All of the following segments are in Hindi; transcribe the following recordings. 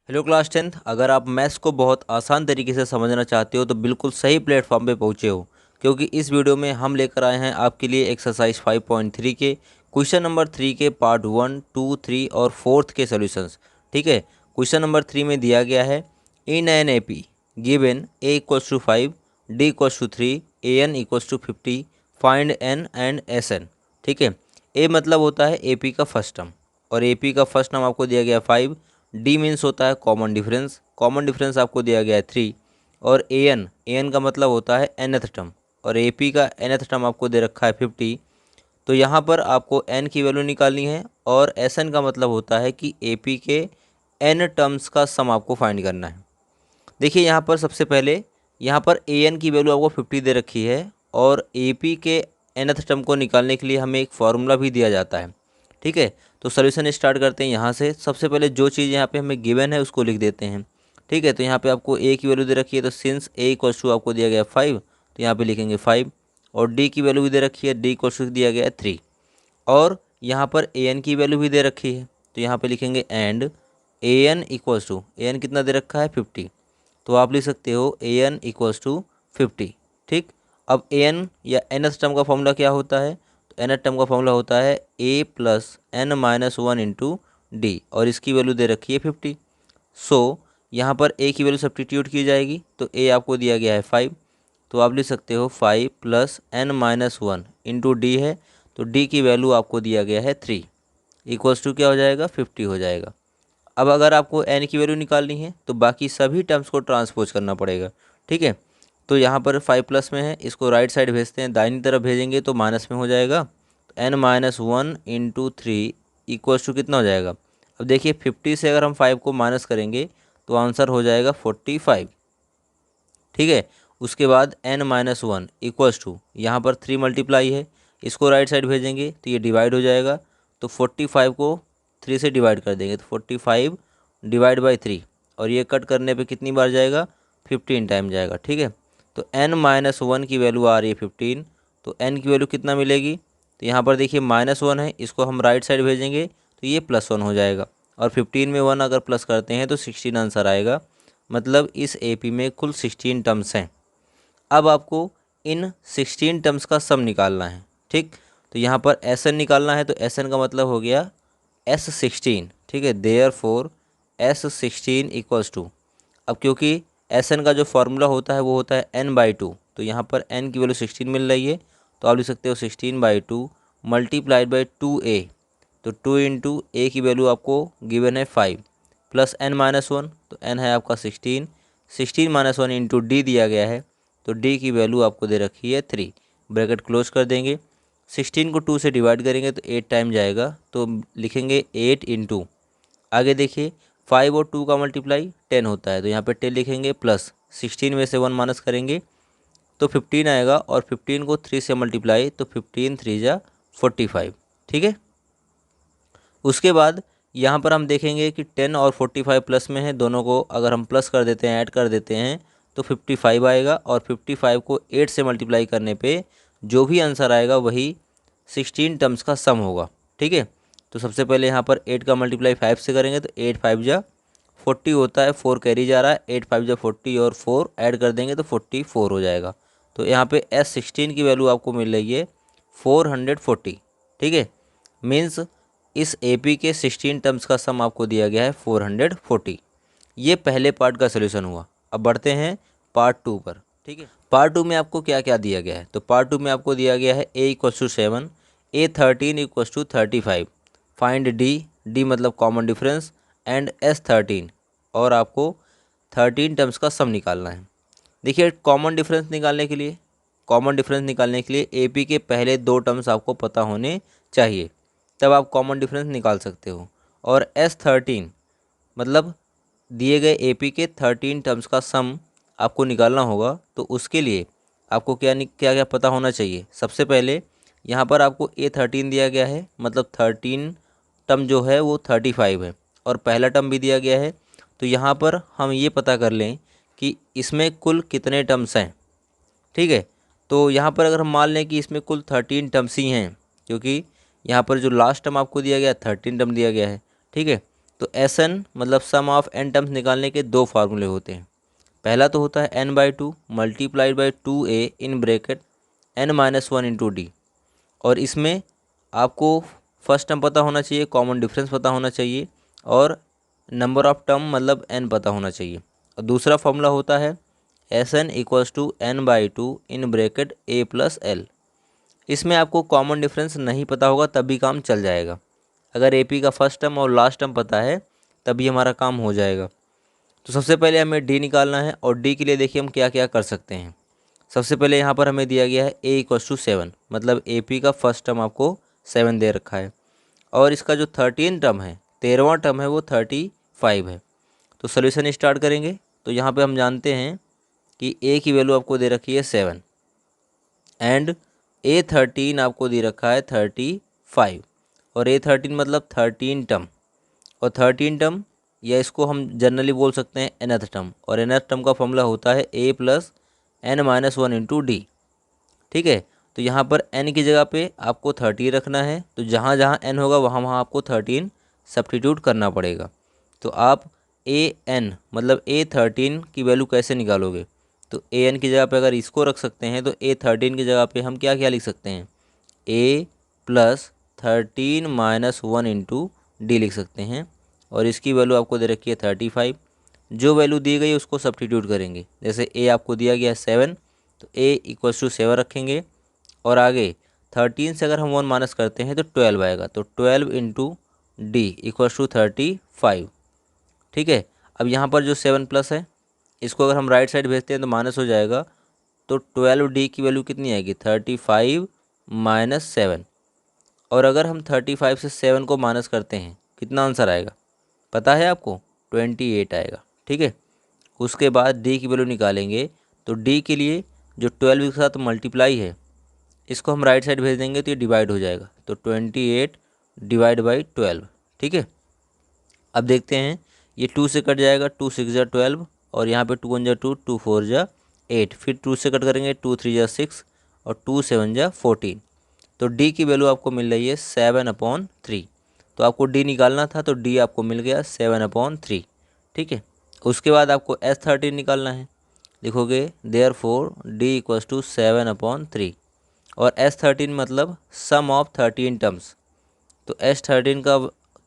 Hello class 10th। अगर आप मैथ्स को बहुत आसान तरीके से समझना चाहते हो तो बिल्कुल सही प्लेटफॉर्म पे पहुँचे हो, क्योंकि इस वीडियो में हम लेकर आए हैं आपके लिए एक्सरसाइज 5.3 के क्वेश्चन नंबर 3 के पार्ट 1, 2, 3 और 4 के सॉल्यूशंस। ठीक है। क्वेश्चन नंबर 3 में दिया गया है in an A P given A equals to 5, D equals to 3, A N equals to 50, find N and S N. ठीक है। ए मतलब होता है ए पी का फर्स्ट टर्म, और ए पी का फर्स्ट टर्म आपको दिया गया 5। डी मीन्स होता है कॉमन डिफरेंस आपको दिया गया है 3। और ए एन का मतलब होता है nth टर्म, और ए पी का nth टर्म आपको दे रखा है 50। तो यहाँ पर आपको n की वैल्यू निकालनी है, और एस एन का मतलब होता है कि ए पी के n टर्म्स का सम आपको फाइंड करना है। देखिए यहाँ पर सबसे पहले यहाँ पर ए एन की वैल्यू आपको 50 दे रखी है, और ए पी के nth टर्म को निकालने के लिए हमें एक फार्मूला भी दिया जाता है। ठीक है। तो सोल्यूशन स्टार्ट करते हैं यहाँ से। सबसे पहले जो चीज़ यहाँ पे हमें गिवन है उसको लिख देते हैं। ठीक है। तो यहाँ पे आपको ए की वैल्यू दे रखी है, तो सिंस ए इक्वल्स टू आपको दिया गया है 5, तो यहाँ पे लिखेंगे 5। और डी की वैल्यू भी दे रखी है, डी इक्वल्स टू दिया गया है 3। और यहाँ पर ए एन की वैल्यू भी दे रखी है, तो यहाँ पे लिखेंगे and A N equals to, A N कितना दे रखा है 50, तो आप लिख सकते हो ए एन इक्वल्स टू 50। ठीक। अब ए एन या एन टर्म का फॉर्मूला क्या होता है? तो एन टर्म का फॉर्मूला होता है A plus N minus 1 into D, और इसकी वैल्यू दे रखी है 50। सो यहाँ पर ए की वैल्यू सब्स्टिट्यूट की जाएगी, तो ए आपको दिया गया है 5, तो आप लिख सकते हो 5 plus N minus 1 into D है, तो डी की वैल्यू आपको दिया गया है 3, इक्वल्स टू क्या हो जाएगा 50 हो जाएगा। अब अगर आपको एन की वैल्यू निकालनी है तो बाकी सभी टर्म्स को ट्रांसपोज करना पड़ेगा। ठीक है। तो यहाँ पर 5 प्लस में है, इसको राइट साइड भेजते हैं, दाहिनी तरफ भेजेंगे तो माइनस में हो जाएगा। तो N minus 1 into 3 equals to कितना हो जाएगा? अब देखिए 50 से अगर हम 5 को माइनस करेंगे तो आंसर हो जाएगा 45। ठीक है। उसके बाद एन माइनस 1 इक्वल्स टू, यहाँ पर 3 मल्टीप्लाई है, इसको राइट साइड भेजेंगे तो ये डिवाइड हो जाएगा। तो 45 को 3 से डिवाइड कर देंगे, तो 45 डिवाइड बाई 3, और ये कट करने पे कितनी बार जाएगा? 15 टाइम जाएगा। ठीक है। तो n माइनस 1 की वैल्यू आ रही है 15, तो n की वैल्यू कितना मिलेगी? तो यहाँ पर देखिए -1 है, इसको हम राइट साइड भेजेंगे तो ये +1 हो जाएगा, और 15 में 1 अगर प्लस करते हैं तो 16 आंसर आएगा। मतलब इस एपी में कुल 16 टर्म्स हैं। अब आपको इन 16 टर्म्स का सम निकालना है। ठीक। तो यहाँ पर एस एन निकालना है, तो एस एन का मतलब हो गया S16। ठीक है। देयरफॉर S16 इक्वल्स टू, अब क्योंकि एस एन का जो फार्मूला होता है वो होता है n/2, तो यहाँ पर n की वैल्यू 16 मिल रही है, तो आप लिख सकते हो 16/2 मल्टीप्लाइड बाई 2a। तो 2 इंटू ए की वैल्यू आपको गिवन है 5 प्लस n माइनस 1, तो n है आपका 16, 16 माइनस 1 इंटू डी दिया गया है, तो डी की वैल्यू आपको दे रखी है 3। ब्रैकेट क्लोज कर देंगे। 16 को 2 से डिवाइड करेंगे तो 8 टाइम जाएगा, तो लिखेंगे 8 इंटू, आगे देखिए 5 और 2 का मल्टीप्लाई 10 होता है, तो यहाँ पे 10 लिखेंगे, प्लस 16 में से 1 माइनस करेंगे तो 15 आएगा, और 15 को 3 से मल्टीप्लाई तो 15 3 जा 45। ठीक है। उसके बाद यहाँ पर हम देखेंगे कि 10 और 45 प्लस में है, दोनों को अगर हम प्लस कर देते हैं, ऐड कर देते हैं, तो 55 आएगा, और 55 को 8 से मल्टीप्लाई करने पे जो भी आंसर आएगा वही 16 टर्म्स का सम होगा। ठीक है। तो सबसे पहले यहाँ पर 8 का मल्टीप्लाई 5 से करेंगे तो 8 5 जा 40 होता है, 4 कैरी जा रहा है, 8 5 जा 40 और 4 ऐड कर देंगे तो 44 हो जाएगा। तो यहाँ पे S16 की वैल्यू आपको मिल रही है 440। ठीक है। मीन्स इस एपी के 16 टर्म्स का सम आपको दिया गया है 440। ये पहले पार्ट का सोल्यूशन हुआ। अब बढ़ते हैं पार्ट 2 पर। ठीक है। पार्ट 2 में आपको क्या क्या दिया गया है? तो पार्ट 2 में आपको दिया गया है A equals to 7, A13 equals to 35, find D, D मतलब कॉमन डिफरेंस, एंड S13, और आपको 13 टर्म्स का सम निकालना है। देखिए कॉमन डिफरेंस निकालने के लिए एपी के पहले 2 टर्म्स आपको पता होने चाहिए, तब आप कॉमन डिफरेंस निकाल सकते हो। और S13 मतलब दिए गए एपी के 13 टर्म्स का सम आपको निकालना होगा, तो उसके लिए आपको क्या क्या पता होना चाहिए? सबसे पहले यहाँ पर आपको A13 दिया गया है, मतलब 13 टर्म जो है वो 35 है, और पहला टर्म भी दिया गया है, तो यहाँ पर हम ये पता कर लें कि इसमें कुल कितने टर्म्स हैं। ठीक है। तो यहाँ पर अगर हम मान लें कि इसमें कुल 13 टर्म्स ही हैं, क्योंकि यहाँ पर जो लास्ट टर्म आपको दिया गया है 13 टर्म दिया गया है। ठीक है। तो SN मतलब सम ऑफ n टर्म्स निकालने के दो फार्मूले होते हैं। पहला तो होता है n/2 multiplied by 2a in bracket n-1 into D. और इसमें आपको फर्स्ट टर्म पता होना चाहिए, कॉमन डिफरेंस पता होना चाहिए और नंबर ऑफ टर्म मतलब n पता होना चाहिए। और दूसरा फॉर्मूला होता है SN equals to n/2 in bracket a plus l। इसमें आपको कॉमन डिफरेंस नहीं पता होगा तब भी काम चल जाएगा। अगर AP का फर्स्ट टर्म और लास्ट टर्म पता है तभी हमारा काम हो जाएगा। तो सबसे पहले हमें D निकालना है और D के लिए देखिए हम क्या क्या कर सकते हैं। सबसे पहले यहाँ पर हमें दिया गया है a इक्वल्स टू 7, मतलब AP का फर्स्ट टर्म आपको 7 दे रखा है और इसका जो 13 टर्म है, 13वां टर्म है वो 35 है। तो सोल्यूशन स्टार्ट करेंगे। तो यहाँ पे हम जानते हैं कि a की वैल्यू आपको दे रखी है 7 एंड A13 आपको दे रखा है 35 और A13 मतलब 13 टर्म और 13 टर्म या इसको हम जनरली बोल सकते हैं nth टर्म और nth टर्म का फॉर्मूला होता है a plus n-1 into D. ठीक है, तो यहाँ पर n की जगह पे आपको 30 रखना है, तो जहाँ जहाँ n होगा वहाँ वहाँ आपको 13 सब्स्टिट्यूट करना पड़ेगा। तो आप an मतलब A13 की वैल्यू कैसे निकालोगे, तो an की जगह पे अगर इसको रख सकते हैं तो A13 की जगह पे हम क्या क्या लिख सकते हैं, a प्लस 13-1 इंटू डी लिख सकते हैं और इसकी वैल्यू आपको दे रखी है 35। जो वैल्यू दी गई उसको सब्स्टिट्यूट करेंगे। जैसे a आपको दिया गया है 7 तो a इक्वल्स टू 7 रखेंगे और आगे 13 से अगर हम 1 माइनस करते हैं तो 12 आएगा, तो 12 इंटू डी इक्वल्स टू 35। ठीक है, अब यहाँ पर जो 7 प्लस है इसको अगर हम राइट साइड भेजते हैं तो माइनस हो जाएगा, तो 12d की वैल्यू कितनी आएगी 35 माइनस 7। और अगर हम 35 से 7 को माइनस करते हैं कितना आंसर आएगा पता है आपको, 28 आएगा। ठीक है, उसके बाद d की वैल्यू निकालेंगे तो d के लिए जो 12 के साथ मल्टीप्लाई है इसको हम राइट साइड भेज देंगे तो ये डिवाइड हो जाएगा, तो 28 डिवाइड बाई 12। ठीक है, अब देखते हैं ये 2 से कट जाएगा, 2 6 जा 12 और यहाँ पे 2 1 जा 2, 2 4 जा 8, फिर 2 से कट करेंगे 2 3 जा 6 और 2 7 जा 14। तो d की वैल्यू आपको मिल रही है 7/3। तो आपको d निकालना था तो d आपको मिल गया 7/3। ठीक है, उसके बाद आपको S13 निकालना है। लिखोगे देयरफॉर d इक्वल्स टू 7/3 और S13 मतलब सम ऑफ 13 टर्म्स। तो S13 का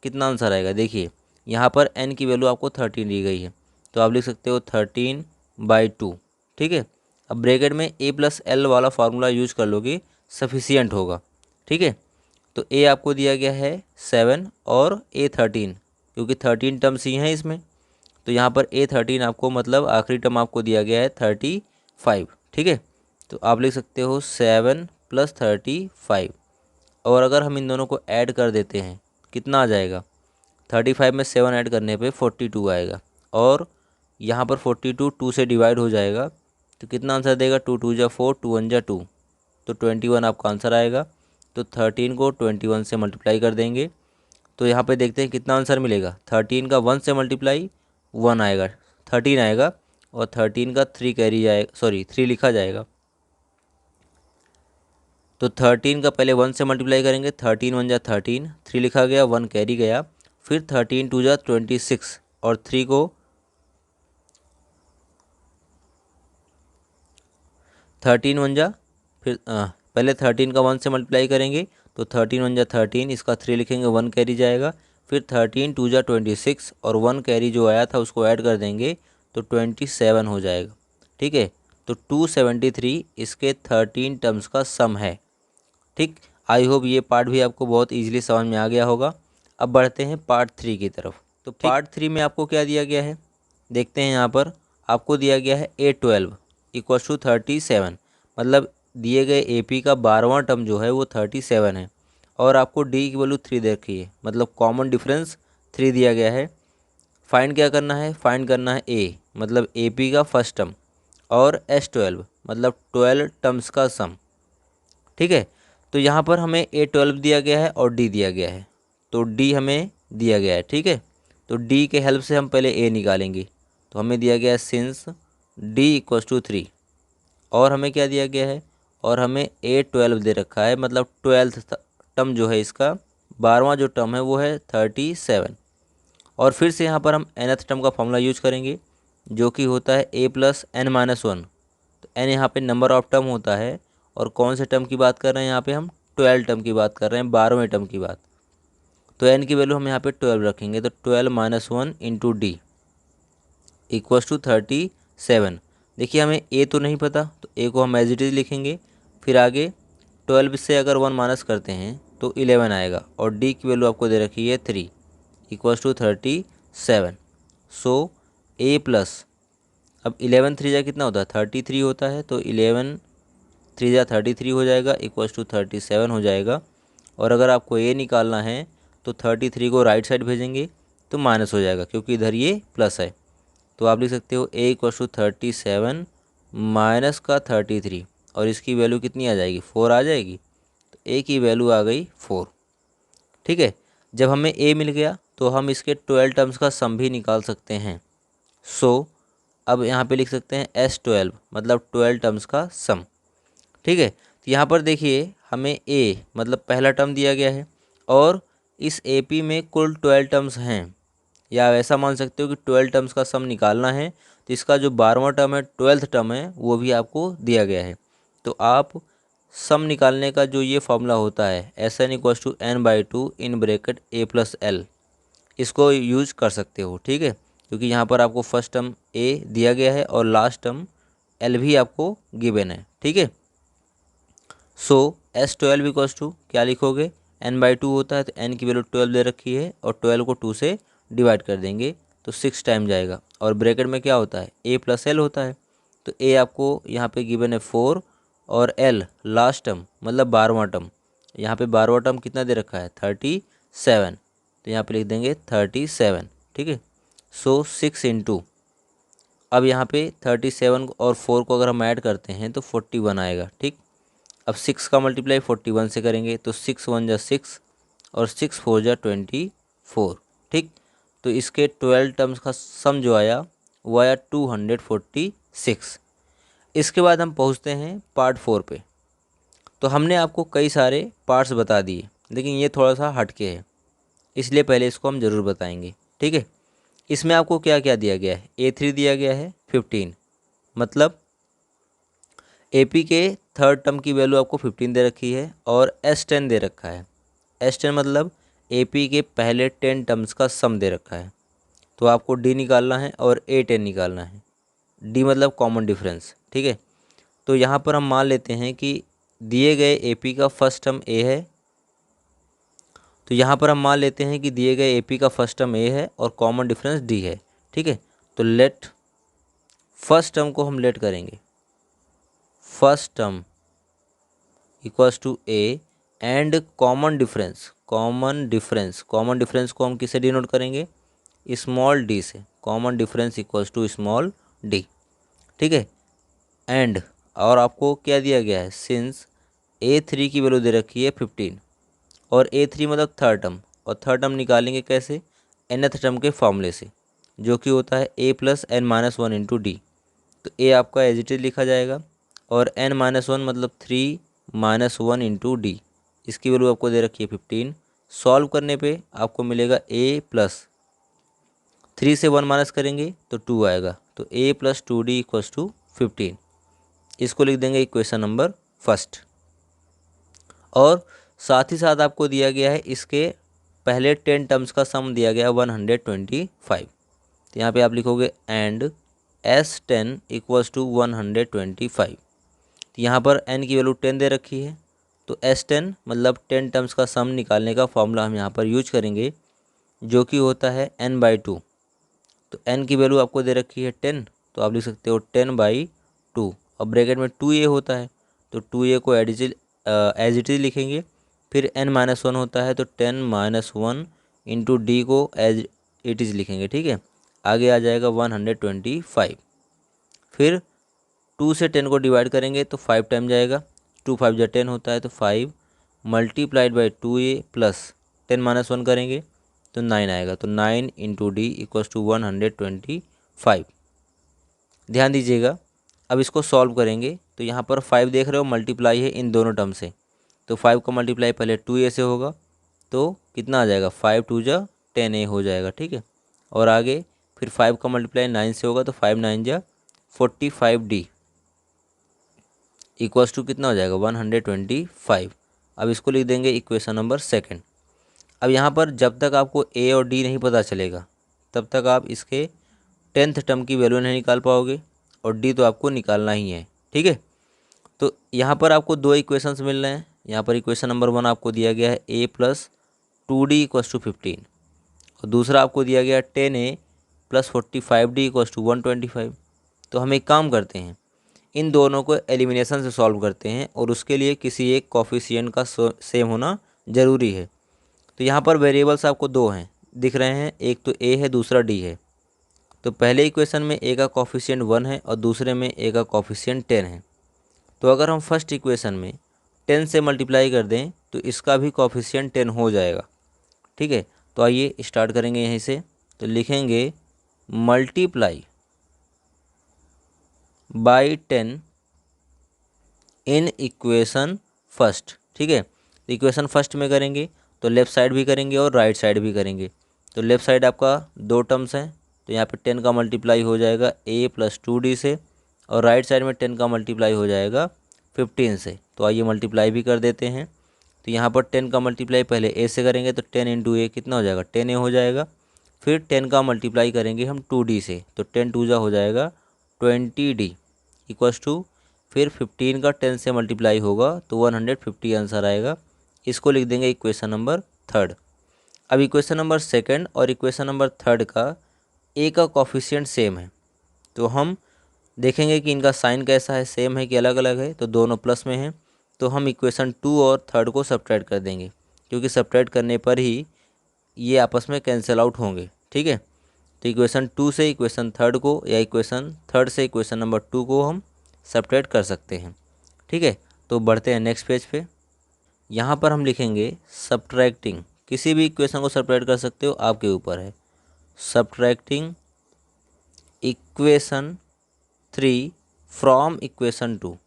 कितना आंसर आएगा, देखिए यहाँ पर n की वैल्यू आपको 13 दी गई है तो आप लिख सकते हो 13/2। ठीक है, अब ब्रैकेट में a प्लस l वाला फार्मूला यूज कर लोगे सफिशियंट होगा। ठीक है, तो a आपको दिया गया है 7 और A13 क्योंकि 13 टर्म्स ही हैं इसमें, तो यहाँ पर A13 आपको मतलब आखिरी टर्म आपको दिया गया है 35। ठीक है, तो आप लिख सकते हो 7 प्लस 35 और अगर हम इन दोनों को ऐड कर देते हैं कितना आ जाएगा, 35 में 7 ऐड करने पे 42 आएगा और यहाँ पर 42 2 से डिवाइड हो जाएगा तो कितना आंसर देगा, 2 2 जा 4, 2 1 जा 2, तो 21 आपका आंसर आएगा। तो 13 को 21 से मल्टीप्लाई कर देंगे तो यहाँ पे देखते हैं कितना आंसर मिलेगा, 13 का 1 से मल्टीप्लाई 1 आएगा, 13 आएगा और 13 का 3 कैरी जाएगा, सॉरी 3 लिखा जाएगा। तो 13 का पहले 1 से मल्टीप्लाई करेंगे, 13 1 जा 13, 3 लिखा गया, 1 कैरी गया, फिर 13 2 जा 26 और 3 को 13 1 जा, फिर पहले 13 का 1 से मल्टीप्लाई करेंगे तो 13 1 जा 13, इसका 3 लिखेंगे, 1 कैरी जाएगा, फिर 13 2 जा 26 और 1 कैरी जो आया था उसको ऐड कर देंगे तो 27 हो जाएगा। ठीक है, तो 273 इसके 13 टर्म्स का सम है। ठीक, आई होप ये पार्ट भी आपको बहुत इजीली समझ में आ गया होगा। अब बढ़ते हैं पार्ट 3 की तरफ। तो पार्ट 3 में आपको क्या दिया गया है, देखते हैं। यहाँ पर आपको दिया गया है A12 इक्वल्स टू 37, मतलब दिए गए AP का 12वां टर्म जो है वो 37 है और आपको D की वैल्यू 3 दे रखी है, मतलब कॉमन डिफरेंस 3 दिया गया है। फाइंड क्या करना है, फाइंड करना है A मतलब AP का फर्स्ट टर्म और S12 मतलब 12 टर्म्स का सम। ठीक है, तो यहाँ पर हमें A12 दिया गया है और D दिया गया है, तो D हमें दिया गया है। ठीक है, तो D के हेल्प से हम पहले A निकालेंगे। तो हमें दिया गया है सिंस D इक्वल्स टू 3 और हमें क्या दिया गया है, और हमें A12 दे रखा है, मतलब 12th टर्म जो है इसका 12वां जो टर्म है वो है 37 और फिर से यहाँ पर हम nth टर्म का फॉर्मूला यूज करेंगे जो कि होता है a plus n minus one. तो n यहाँ पे नंबर ऑफ टर्म होता है और कौन से टर्म की बात कर रहे हैं यहाँ पे हम 12 टर्म की बात कर रहे हैं, 12वें टर्म की बात। तो n की वैल्यू हम यहाँ पे 12 रखेंगे, तो 12 minus one into D equals to 37। देखिए हमें a तो नहीं पता तो a को हम एज इट इज़ लिखेंगे। फिर आगे 12 से अगर 1 माइनस करते हैं तो 11 आएगा और d की वैल्यू आपको दे रखी है 3 equals to 37। So a plus, अब 11 3 जा कितना होता है 33 होता है, तो 11 3 जा 33 हो जाएगा इक्वल्स टू 37 हो जाएगा। और अगर आपको a निकालना है तो 33 को राइट साइड भेजेंगे तो माइनस हो जाएगा क्योंकि इधर ये प्लस है। तो आप लिख सकते हो a इक्वल्स टू 37 माइनस का 33 और इसकी वैल्यू कितनी आ जाएगी 4 आ जाएगी। तो a की वैल्यू आ गई 4। ठीक है, जब हमें a मिल गया तो हम इसके 12 टर्म्स का सम भी निकाल सकते हैं। सो अब यहाँ पे लिख सकते हैं S12 मतलब 12 टर्म्स का सम। ठीक है, तो यहाँ पर देखिए हमें a मतलब पहला टर्म दिया गया है और इस AP में कुल 12 टर्म्स हैं, या ऐसा मान सकते हो कि 12 टर्म्स का सम निकालना है। तो इसका जो 12वां टर्म है 12th टर्म है वो भी आपको दिया गया है। तो आप सम निकालने का जो ये फॉर्मूला होता है Sn equals to n/2 in bracket a plus l, इसको यूज कर सकते हो। ठीक है, क्योंकि यहाँ पर आपको फर्स्ट टर्म a दिया गया है और लास्ट टर्म l भी आपको गिवन है। ठीक है, सो S12 इक्वल्स टू क्या लिखोगे n/2 होता है तो n की वैल्यू 12 दे रखी है और 12 को 2 से डिवाइड कर देंगे तो 6 टाइम जाएगा और ब्रैकेट में क्या होता है a प्लस l होता है। तो a आपको यहाँ पे गिवन है 4 और l लास्ट टर्म मतलब 12वां टर्म, यहाँ पे 12वां टर्म कितना दे रखा है 37, तो यहाँ पे लिख देंगे 37। ठीक है, सो 6 इंटू, अब यहाँ पे 37 और 4 को अगर हम ऐड करते हैं तो 41 आएगा। ठीक, अब 6 का मल्टीप्लाई 41 से करेंगे तो 6 1 जा 6 और 6 4 जा 24। ठीक, तो इसके 12 टर्म्स का सम जो आया वो आया 246। इसके बाद हम पहुंचते हैं पार्ट 4 पे। तो हमने आपको कई सारे पार्ट्स बता दिए लेकिन ये थोड़ा सा हटके है, इसलिए पहले इसको हम ज़रूर बताएंगे। ठीक है, इसमें आपको क्या क्या दिया गया है, A3 दिया गया है 15, मतलब AP के थर्ड टर्म की वैल्यू आपको 15 दे रखी है और S10 दे रखा है। S10 मतलब AP के पहले 10 टर्म्स का सम दे रखा है। तो आपको D निकालना है और A10 निकालना है। D मतलब कॉमन डिफरेंस। ठीक है, तो यहाँ पर हम मान लेते हैं कि दिए गए AP का फर्स्ट टर्म A है, तो यहाँ पर हम मान लेते हैं कि दिए गए AP का फर्स्ट टर्म A है और कॉमन डिफरेंस D है। ठीक है, तो लेट फर्स्ट टर्म को हम लेट करेंगे, first term equals to A and common difference, common difference को हम किससे डिनोट करेंगे स्मॉल d से, common difference equals to small d। ठीक है, एंड और आपको क्या दिया गया है, सिंस A3 की वैल्यू दे रखी है 15 और A3 मतलब थर्ड टर्म, और थर्ड टर्म निकालेंगे कैसे nth टर्म के फॉर्मूले से जो कि होता है a plus n minus one into D. तो a आपका एज इट इज लिखा जाएगा और n माइनस वन मतलब 3 माइनस वन इंटू डी, इसकी वैल्यू आपको दे रखी है 15। सॉल्व करने पे आपको मिलेगा a प्लस 3 से 1 माइनस करेंगे तो 2 आएगा, तो a plus 2d equals to 15। इसको लिख देंगे इक्वेशन नंबर फर्स्ट। और साथ ही साथ आपको दिया गया है इसके पहले 10 टर्म्स का सम दिया गया 125। तो यहाँ पे आप लिखोगे एंड S10 इक्वल्स टू 125। तो यहाँ पर n की वैल्यू 10 दे रखी है, तो S10 मतलब 10 टर्म्स का सम निकालने का फॉर्मूला हम यहाँ पर यूज करेंगे जो कि होता है n/2। तो n की वैल्यू आपको दे रखी है 10, तो आप लिख सकते हो 10/2 और ब्रैकेट में 2a होता है तो 2a को एज इट इज लिखेंगे। फिर n-1 होता है तो 10-1 इंटू डी को एज इट इज़ लिखेंगे। ठीक है, आगे आ जाएगा 125। फिर 2 से 10 को डिवाइड करेंगे तो 5 टाइम जाएगा, 2 5 जा 10 होता है तो 5 मल्टीप्लाइड बाई 2a प्लस 10-1 करेंगे तो 9 आएगा, तो 9 इंटू डी इक्वल्स टू 125। ध्यान दीजिएगा, अब इसको सॉल्व करेंगे तो यहाँ पर 5 देख रहे हो मल्टीप्लाई है इन दोनों टर्म से, तो 5 का मल्टीप्लाई पहले 2a से होगा तो कितना आ जाएगा 5 2 जा 10a हो जाएगा। ठीक है, और आगे फिर 5 का मल्टीप्लाई 9 से होगा तो 5 9 जा 45D इक्वल्स टू कितना हो जाएगा 125। अब इसको लिख देंगे इक्वेशन नंबर सेकंड। अब यहाँ पर जब तक आपको ए और डी नहीं पता चलेगा तब तक आप इसके 10th टर्म की वैल्यू नहीं निकाल पाओगे, और डी तो आपको निकालना ही है। ठीक है, तो यहाँ पर आपको दो इक्वेशंस मिल रहे हैं। यहाँ पर इक्वेशन नंबर 1 आपको दिया गया है a plus 2d equals to 15, और दूसरा आपको दिया गया 10a plus 45d equals to 125। तो हम एक काम करते हैं, इन दोनों को एलिमिनेशन से सॉल्व करते हैं, और उसके लिए किसी एक कॉफिशिएंट का सेम होना ज़रूरी है। तो यहाँ पर वेरिएबल्स आपको दो हैं दिख रहे हैं, एक तो a है दूसरा d है। तो पहले इक्वेशन में a का कॉफिशिएंट 1 है और दूसरे में a का कॉफिशिएंट 10 है। तो अगर हम फर्स्ट इक्वेशन में 10 से मल्टीप्लाई कर दें तो इसका भी कॉफिशिएंट 10 हो जाएगा। ठीक है, तो आइए स्टार्ट करेंगे यहीं से। तो लिखेंगे multiply by 10 in equation first. ठीक है, तो इक्वेशन फर्स्ट में करेंगे तो लेफ़्ट साइड भी करेंगे और राइट साइड भी करेंगे। तो लेफ़्ट साइड आपका दो टर्म्स हैं, तो यहाँ पे 10 का मल्टीप्लाई हो जाएगा a प्लस 2d से, और राइट साइड में 10 का मल्टीप्लाई हो जाएगा 15 से। तो आइए मल्टीप्लाई भी कर देते हैं। तो यहाँ पर 10 का मल्टीप्लाई पहले a से करेंगे तो 10 इंटू ए कितना हो जाएगा 10a हो जाएगा। फिर 10 का मल्टीप्लाई करेंगे हम 2d से, तो 10 2 जा हो जाएगा 20d इक्वल्स टू, फिर 15 का 10 से मल्टीप्लाई होगा तो 150 आंसर आएगा। इसको लिख देंगे इक्वेशन नंबर थर्ड। अब इक्वेशन नंबर सेकंड और इक्वेशन नंबर थर्ड का ए का कॉफिशिएंट सेम है, तो हम देखेंगे कि इनका साइन कैसा है, सेम है कि अलग अलग है। तो दोनों प्लस में हैं, तो हम इक्वेशन 2 और थर्ड को सब्ट्रैक्ट कर देंगे, क्योंकि सब्ट्रैक्ट करने पर ही ये आपस में कैंसिल आउट होंगे। ठीक है, तो इक्वेशन 2 से इक्वेशन थर्ड को या इक्वेशन थर्ड से इक्वेशन नंबर 2 को हम सब्ट्रैक्ट कर सकते हैं। ठीक है, तो बढ़ते हैं नेक्स्ट पेज पे। यहाँ पर हम लिखेंगे सब्ट्रैक्टिंग, किसी भी इक्वेशन को सब्ट्रैक्ट कर सकते हो, आपके ऊपर है। Subtracting equation 3 from equation 2,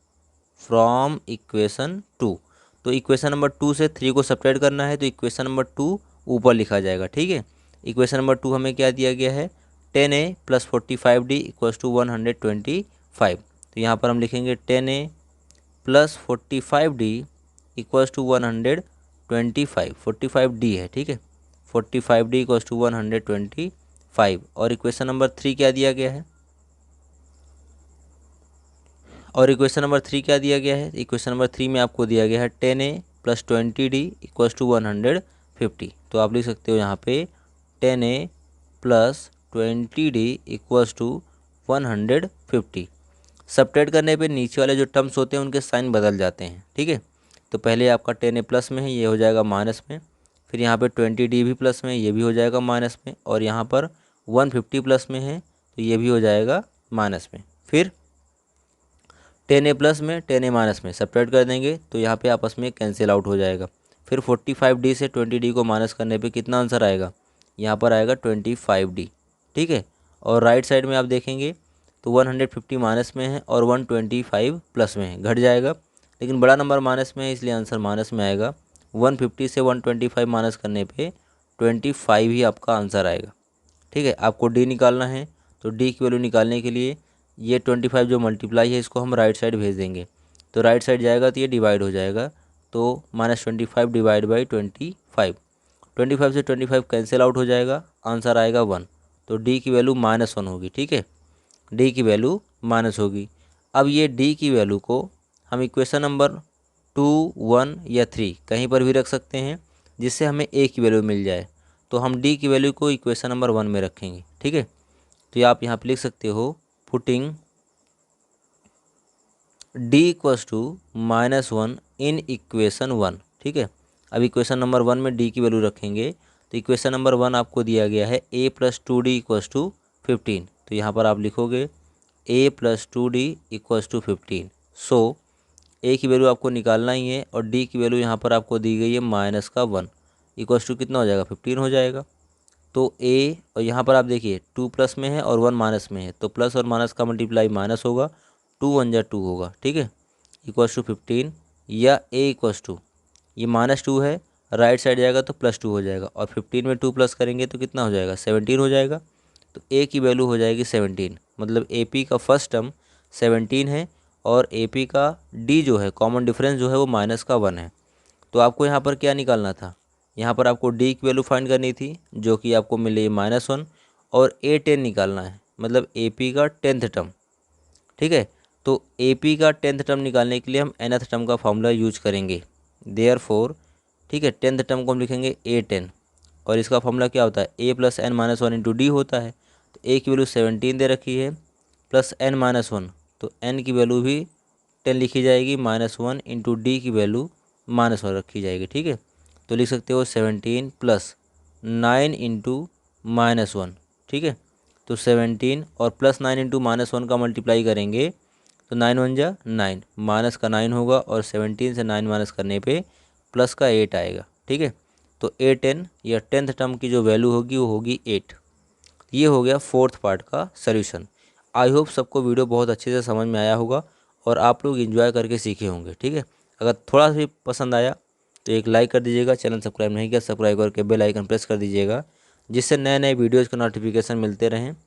from equation 2। तो इक्वेशन नंबर 2 से 3 को सब्ट्रैक्ट करना है, तो इक्वेशन नंबर 2 ऊपर लिखा जाएगा। ठीक है, इक्वेशन नंबर 2 हमें क्या दिया गया है 10a plus 45d equals to 125। तो यहाँ पर हम लिखेंगे 10a plus 45d equals to 125, 45d है। ठीक है, 45d इक्वल्स टू 125। और इक्वेशन नंबर 3 क्या दिया गया है, इक्वेशन नंबर 3 में आपको दिया गया है 10a plus 20d equals to 150। तो आप लिख सकते हो यहाँ पे 10a plus 20d equals to 150। Subtract करने पे नीचे वाले जो टर्म्स होते हैं उनके साइन बदल जाते हैं। ठीक है, तो पहले आपका 10a प्लस में है, ये हो जाएगा माइनस में। फिर यहाँ पे 20d भी प्लस में, ये भी हो जाएगा माइनस में। और यहाँ पर 150 प्लस में है, तो ये भी हो जाएगा माइनस में। फिर 10a प्लस में 10a माइनस में सब्ट्रैक्ट कर देंगे, तो यहाँ पे आपस में कैंसिल आउट हो जाएगा। फिर 45d से 20d को माइनस करने पे कितना आंसर आएगा, यहाँ पर आएगा 25d। ठीक है, और राइट साइड में आप देखेंगे तो 150 माइनस में है और 125 प्लस में है, घट जाएगा, लेकिन बड़ा नंबर माइनस में है इसलिए आंसर माइनस में आएगा। 150 से 125 माइनस करने पे 25 ही आपका आंसर आएगा। ठीक है, आपको डी निकालना है, तो डी की वैल्यू निकालने के लिए ये 25 जो मल्टीप्लाई है इसको हम राइट साइड भेज देंगे। तो राइट साइड जाएगा तो ये डिवाइड हो जाएगा, तो -25 डिवाइड बाई 25। 25 से 25 कैंसिल आउट हो जाएगा, आंसर आएगा 1। तो डी की वैल्यू -1 होगी। ठीक है, डी की वैल्यू माइनस होगी। अब ये डी की वैल्यू को हम इक्वेशन नंबर 2, 1 या 3 कहीं पर भी रख सकते हैं, जिससे हमें ए की वैल्यू मिल जाए। तो हम डी की वैल्यू को इक्वेशन नंबर 1 में रखेंगे। ठीक है, तो ये आप यहाँ पे लिख सकते हो putting d equals to -1 in equation 1। ठीक है, अब इक्वेशन नंबर 1 में d की वैल्यू रखेंगे, तो इक्वेशन नंबर 1 आपको दिया गया है a plus 2d equals to 15। तो यहाँ पर आप लिखोगे a plus 2d equals to 15। So a की वैल्यू आपको निकालना ही है, और d की वैल्यू यहाँ पर आपको दी गई है -1 इक्वल्स टू कितना हो जाएगा 15 हो जाएगा। तो a, और यहाँ पर आप देखिए 2 प्लस में है और 1 माइनस में है, तो प्लस और माइनस का मल्टीप्लाई माइनस होगा, 2 1 जा 2 होगा। ठीक है, इक्वल्स टू 15, या a इक्वल्स टू ये -2 है, राइट साइड जाएगा तो +2 हो जाएगा, और 15 में 2 प्लस करेंगे तो कितना हो जाएगा 17 हो जाएगा। तो ए की वैल्यू हो जाएगी 17। मतलब ए पी का फर्स्ट टर्म 17 है और ए पी का डी जो है कॉमन डिफरेंस जो है वो -1 है। तो आपको यहाँ पर क्या निकालना था, यहाँ पर आपको डी की वैल्यू फाइंड करनी थी जो कि आपको मिले -1 और ए 10 निकालना है, मतलब ए पी का 10th टर्म। ठीक है, तो ए पी का 10th टर्म निकालने के लिए हम nth टर्म का फॉर्मूला यूज करेंगे। देयरफॉर ठीक है 10th टर्म को हम लिखेंगे A10 और इसका फॉर्मूला क्या होता है a + n - 1 इंटू डी होता है। तो a की वैल्यू 17 दे रखी है प्लस n - 1, तो n की वैल्यू भी 10 लिखी जाएगी, -1 इंटू डी की वैल्यू -1 रखी जाएगी। ठीक है, तो लिख सकते हो 17 + 9 इंटू -1। ठीक है, तो 17 और +9 इंटू -1 का मल्टीप्लाई करेंगे तो 9 × 1 = 9, माइनस का 9 होगा और 17 से 9 माइनस करने पे प्लस का 8 आएगा। ठीक है, तो A10 या 10th टर्म की जो वैल्यू होगी वो होगी 8। ये हो गया 4th पार्ट का सॉल्यूशन। आई होप सबको वीडियो बहुत अच्छे से समझ में आया होगा और आप लोग एंजॉय करके सीखे होंगे। ठीक है, अगर थोड़ा सा भी पसंद आया तो एक लाइक कर दीजिएगा, चैनल सब्सक्राइब नहीं किया सब्सक्राइब करके बेल आइकन प्रेस कर दीजिएगा, जिससे नए नए वीडियोज़ के नोटिफिकेशन मिलते रहें।